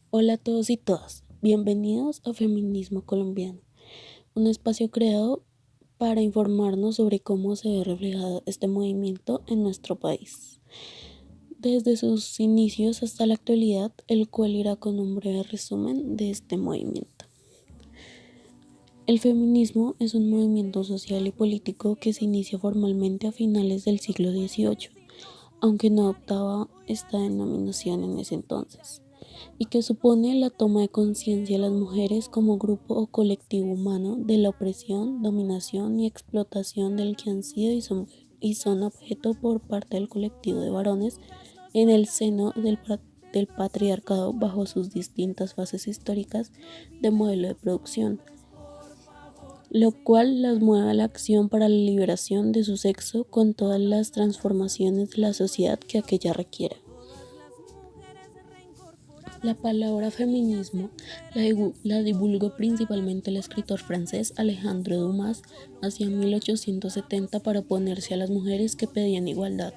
Hola a todos y todas, bienvenidos a Feminismo Colombiano, un espacio creado para informarnos sobre cómo se ve reflejado este movimiento en nuestro país, desde sus inicios hasta la actualidad, el cual irá con un breve resumen de este movimiento. El feminismo es un movimiento social y político que se inicia formalmente a finales del siglo XVIII, aunque no adoptaba esta denominación en ese entonces, y que supone la toma de conciencia de las mujeres como grupo o colectivo humano de la opresión, dominación y explotación del que han sido y son objeto por parte del colectivo de varones en el seno del patriarcado bajo sus distintas fases históricas de modelo de producción, lo cual las mueve a la acción para la liberación de su sexo con todas las transformaciones de la sociedad que aquella requiera. La palabra feminismo la divulgó principalmente el escritor francés Alejandro Dumas hacia 1870 para oponerse a las mujeres que pedían igualdad.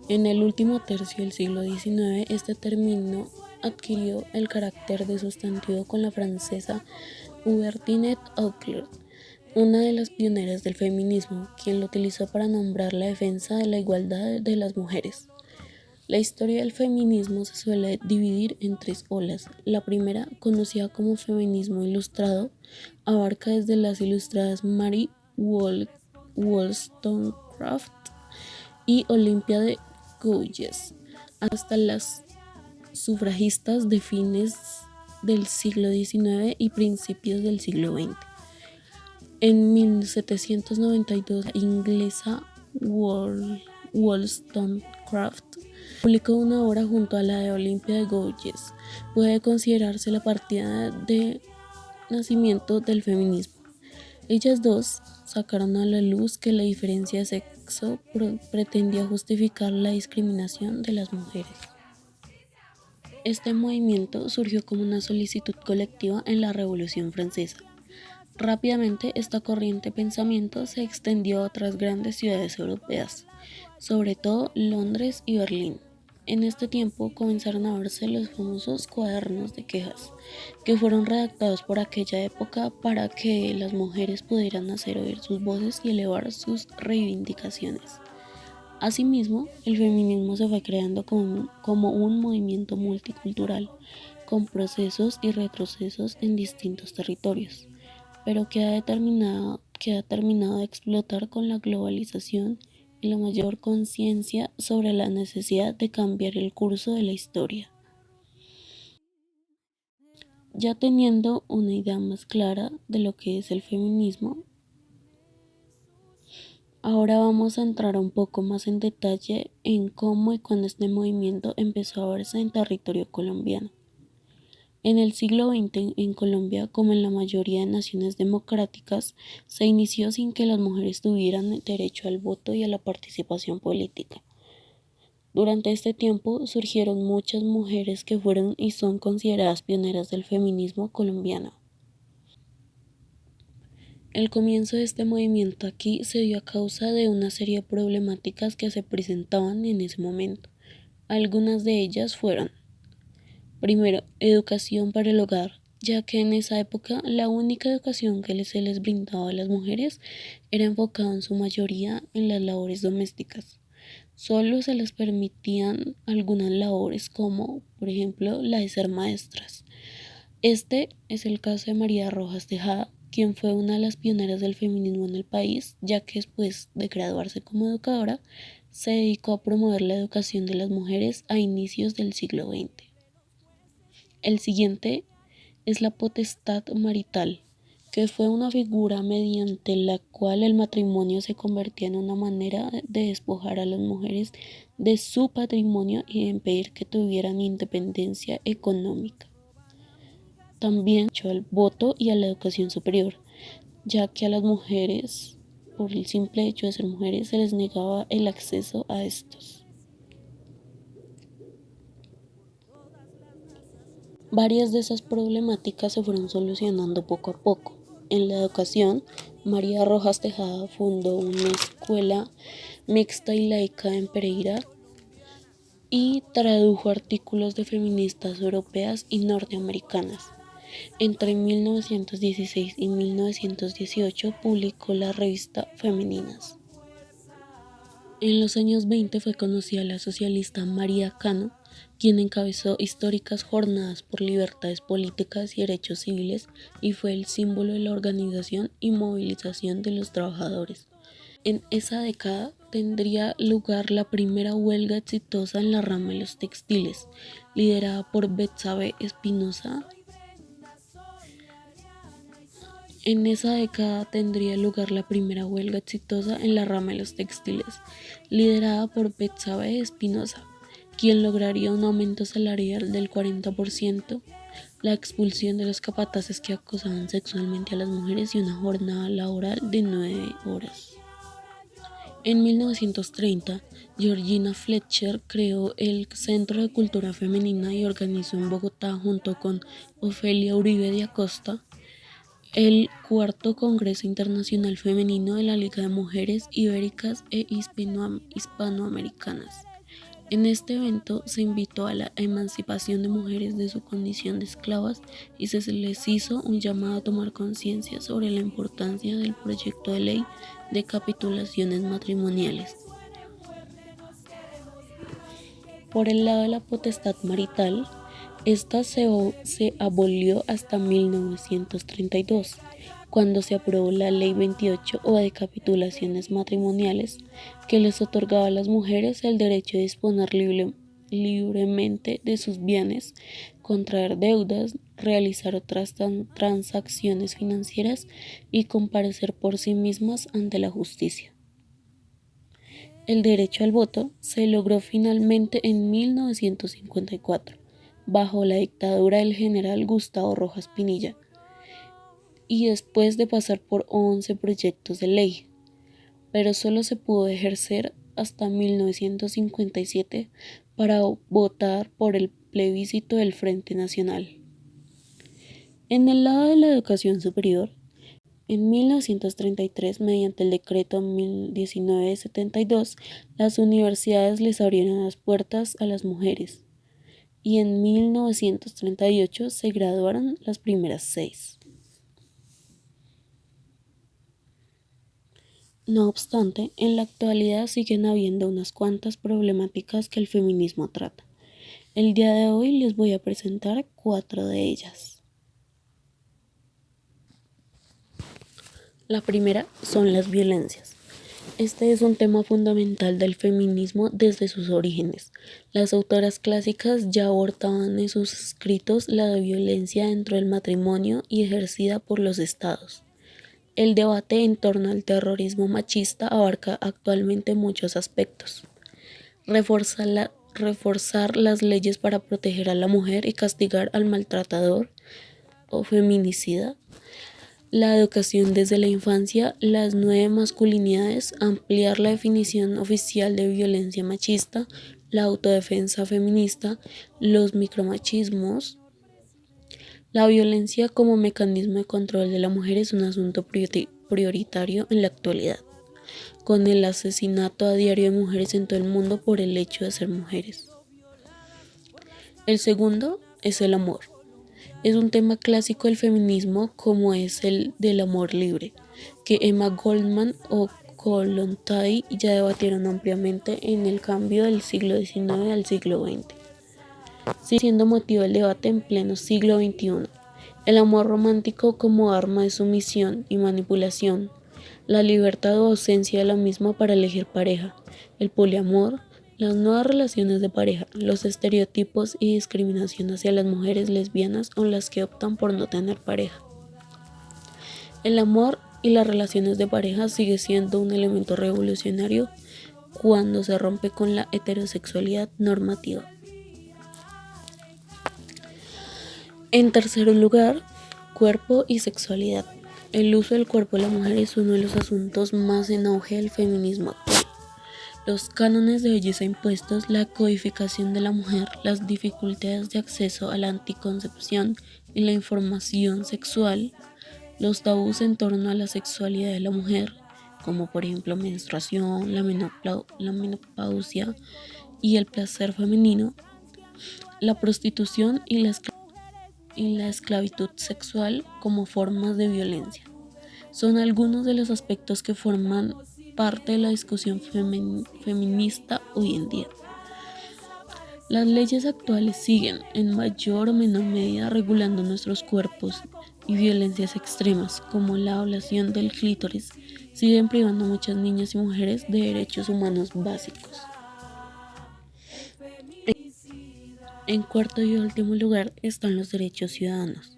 En el último tercio del siglo XIX, este término adquirió el carácter de sustantivo con la francesa Hubertine Auclert, una de las pioneras del feminismo, quien lo utilizó para nombrar la defensa de la igualdad de las mujeres. La historia del feminismo se suele dividir en tres olas. La primera, conocida como feminismo ilustrado, abarca desde las ilustradas Mary Wollstonecraft y Olympia de Gouges hasta las sufragistas de fines del siglo XIX y principios del siglo XX. En 1792, la inglesa Wollstonecraft publicó una obra junto a la de Olympia de Gouges. Puede considerarse la partida de nacimiento del feminismo. Ellas dos sacaron a la luz que la diferencia de sexo pretendía justificar la discriminación de las mujeres. Este movimiento surgió como una solicitud colectiva en la Revolución Francesa. Rápidamente esta corriente de pensamiento se extendió a otras grandes ciudades europeas, sobre todo Londres y Berlín. En este tiempo comenzaron a verse los famosos cuadernos de quejas, que fueron redactados por aquella época para que las mujeres pudieran hacer oír sus voces y elevar sus reivindicaciones. Asimismo, el feminismo se fue creando como un movimiento multicultural, con procesos y retrocesos en distintos territorios, pero que ha terminado de explotar con la globalización y la mayor conciencia sobre la necesidad de cambiar el curso de la historia. Ya teniendo una idea más clara de lo que es el feminismo, ahora vamos a entrar un poco más en detalle en cómo y cuándo este movimiento empezó a verse en territorio colombiano. En el siglo XX, en Colombia, como en la mayoría de naciones democráticas, se inició sin que las mujeres tuvieran derecho al voto y a la participación política. Durante este tiempo surgieron muchas mujeres que fueron y son consideradas pioneras del feminismo colombiano. El comienzo de este movimiento aquí se dio a causa de una serie de problemáticas que se presentaban en ese momento. Algunas de ellas fueron: primero, educación para el hogar, ya que en esa época la única educación que se les brindaba a las mujeres era enfocada en su mayoría en las labores domésticas. Solo se les permitían algunas labores como, por ejemplo, la de ser maestras. Este es el caso de María Rojas Tejada, quien fue una de las pioneras del feminismo en el país, ya que después de graduarse como educadora, se dedicó a promover la educación de las mujeres a inicios del siglo XX. El siguiente es la potestad marital, que fue una figura mediante la cual el matrimonio se convertía en una manera de despojar a las mujeres de su patrimonio y de impedir que tuvieran independencia económica. También derecho al voto y a la educación superior, ya que a las mujeres, por el simple hecho de ser mujeres, se les negaba el acceso a estos. Varias de esas problemáticas se fueron solucionando poco a poco. En la educación, María Rojas Tejada fundó una escuela mixta y laica en Pereira, y tradujo artículos de feministas europeas y norteamericanas. Entre 1916 y 1918 publicó la revista Femeninas. En los años 20 fue conocida la socialista María Cano, quien encabezó históricas jornadas por libertades políticas y derechos civiles y fue el símbolo de la organización y movilización de los trabajadores. En esa década tendría lugar la primera huelga exitosa en la rama de los textiles, liderada por Betsabe Espinosa. En esa década tendría lugar la primera huelga exitosa en la rama de los textiles, liderada por Betsabe Espinosa, quien lograría un aumento salarial del 40%, la expulsión de los capataces que acosaban sexualmente a las mujeres y una jornada laboral de 9 horas. En 1930, Georgina Fletcher creó el Centro de Cultura Femenina y organizó en Bogotá, junto con Ofelia Uribe de Acosta, el cuarto Congreso Internacional Femenino de la Liga de Mujeres Ibéricas e Hispanoamericanas. En este evento se invitó a la emancipación de mujeres de su condición de esclavas y se les hizo un llamado a tomar conciencia sobre la importancia del proyecto de ley de capitulaciones matrimoniales. Por el lado de la potestad marital, esta se abolió hasta 1932, cuando se aprobó la Ley 28 o de capitulaciones matrimoniales, que les otorgaba a las mujeres el derecho de disponer libremente de sus bienes, contraer deudas, realizar otras transacciones financieras y comparecer por sí mismas ante la justicia. El derecho al voto se logró finalmente en 1954, bajo la dictadura del general Gustavo Rojas Pinilla, y después de pasar por 11 proyectos de ley, pero solo se pudo ejercer hasta 1957 para votar por el plebiscito del Frente Nacional. En el lado de la educación superior, en 1933, mediante el decreto 1972, las universidades les abrieron las puertas a las mujeres y en 1938 se graduaron las primeras 6. No obstante, en la actualidad siguen habiendo unas cuantas problemáticas que el feminismo trata. El día de hoy les voy a presentar 4 de ellas. La primera son las violencias. Este es un tema fundamental del feminismo desde sus orígenes. Las autoras clásicas ya abordaban en sus escritos la violencia dentro del matrimonio y ejercida por los estados. El debate en torno al terrorismo machista abarca actualmente muchos aspectos. Reforzar las leyes para proteger a la mujer y castigar al maltratador o feminicida. La educación desde la infancia, las 9 masculinidades, ampliar la definición oficial de violencia machista, la autodefensa feminista, los micromachismos. La violencia como mecanismo de control de la mujer es un asunto prioritario en la actualidad, con el asesinato a diario de mujeres en todo el mundo por el hecho de ser mujeres. El segundo es el amor. Es un tema clásico del feminismo como es el del amor libre, que Emma Goldman o Kollontai ya debatieron ampliamente en el cambio del siglo XIX al siglo XX, siendo motivo del debate en pleno siglo XXI. El amor romántico como arma de sumisión y manipulación, la libertad o ausencia de la misma para elegir pareja, el poliamor, las nuevas relaciones de pareja, los estereotipos y discriminación hacia las mujeres lesbianas o las que optan por no tener pareja. El amor y las relaciones de pareja sigue siendo un elemento revolucionario cuando se rompe con la heterosexualidad normativa. En tercer lugar, cuerpo y sexualidad. El uso del cuerpo de la mujer es uno de los asuntos más en auge del feminismo actual. Los cánones de belleza impuestos, la codificación de la mujer, las dificultades de acceso a la anticoncepción y la información sexual, los tabús en torno a la sexualidad de la mujer, como por ejemplo menstruación, la menopausia y el placer femenino, la prostitución y la esclavitud sexual como formas de violencia. Son algunos de los aspectos que forman parte de la discusión feminista hoy en día. Las leyes actuales siguen, en mayor o menor medida, regulando nuestros cuerpos y violencias extremas, como la ablación del clítoris, siguen privando a muchas niñas y mujeres de derechos humanos básicos. En cuarto y último lugar están los derechos ciudadanos.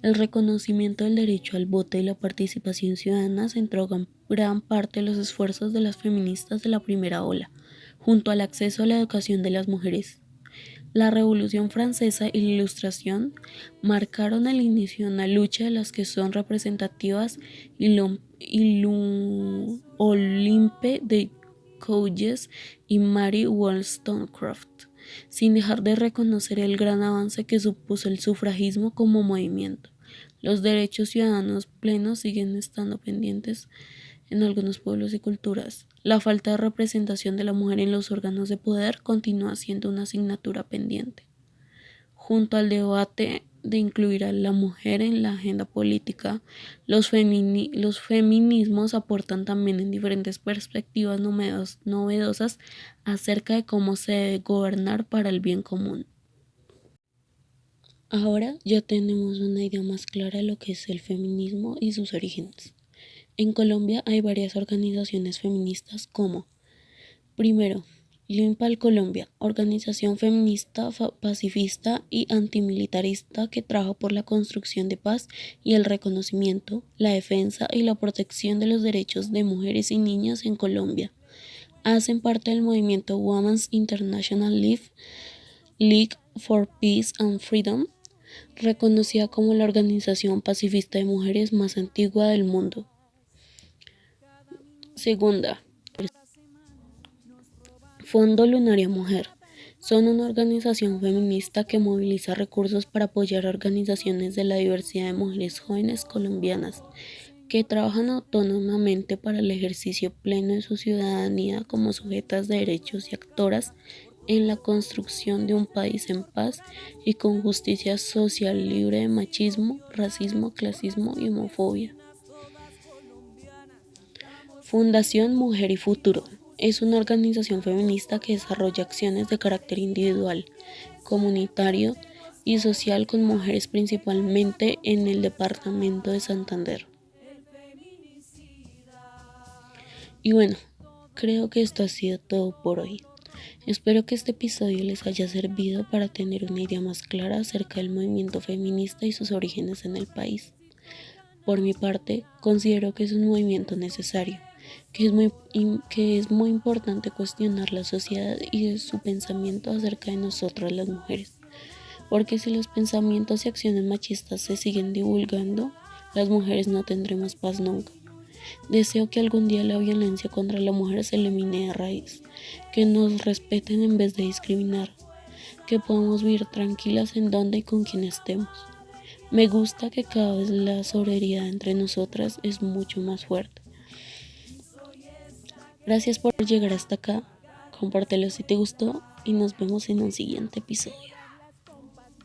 El reconocimiento del derecho al voto y la participación ciudadana centró gran parte de los esfuerzos de las feministas de la primera ola, junto al acceso a la educación de las mujeres. La Revolución Francesa y la Ilustración marcaron el inicio de una lucha de las que son representativas Olympe de Gouges y Mary Wollstonecraft, sin dejar de reconocer el gran avance que supuso el sufragismo como movimiento. Los derechos ciudadanos plenos siguen estando pendientes en algunos pueblos y culturas. La falta de representación de la mujer en los órganos de poder continúa siendo una asignatura pendiente. Junto al debate de incluir a la mujer en la agenda política, los feminismos aportan también en diferentes perspectivas novedosas acerca de cómo se debe gobernar para el bien común. Ahora ya tenemos una idea más clara de lo que es el feminismo y sus orígenes. En Colombia hay varias organizaciones feministas como, primero, Limpal Colombia, organización feminista, pacifista y antimilitarista que trabaja por la construcción de paz y el reconocimiento, la defensa y la protección de los derechos de mujeres y niñas en Colombia. Hacen parte del movimiento Women's International League for Peace and Freedom, reconocida como la organización pacifista de mujeres más antigua del mundo. Segunda, Fondo Lunaria Mujer. Son una organización feminista que moviliza recursos para apoyar organizaciones de la diversidad de mujeres jóvenes colombianas que trabajan autónomamente para el ejercicio pleno de su ciudadanía como sujetas de derechos y actoras en la construcción de un país en paz y con justicia social libre de machismo, racismo, clasismo y homofobia. Fundación Mujer y Futuro. Es una organización feminista que desarrolla acciones de carácter individual, comunitario y social con mujeres principalmente en el departamento de Santander. Y bueno, creo que esto ha sido todo por hoy. Espero que este episodio les haya servido para tener una idea más clara acerca del movimiento feminista y sus orígenes en el país. Por mi parte, considero que es un movimiento necesario, que es muy importante cuestionar la sociedad y su pensamiento acerca de nosotras las mujeres, porque si los pensamientos y acciones machistas se siguen divulgando, las mujeres no tendremos paz nunca. Deseo que algún día la violencia contra la mujer se elimine de raíz, que nos respeten en vez de discriminar, que podamos vivir tranquilas en donde y con quien estemos. Me gusta que cada vez la sororidad entre nosotras es mucho más fuerte. Gracias por llegar hasta acá, compártelo si te gustó y nos vemos en un siguiente episodio.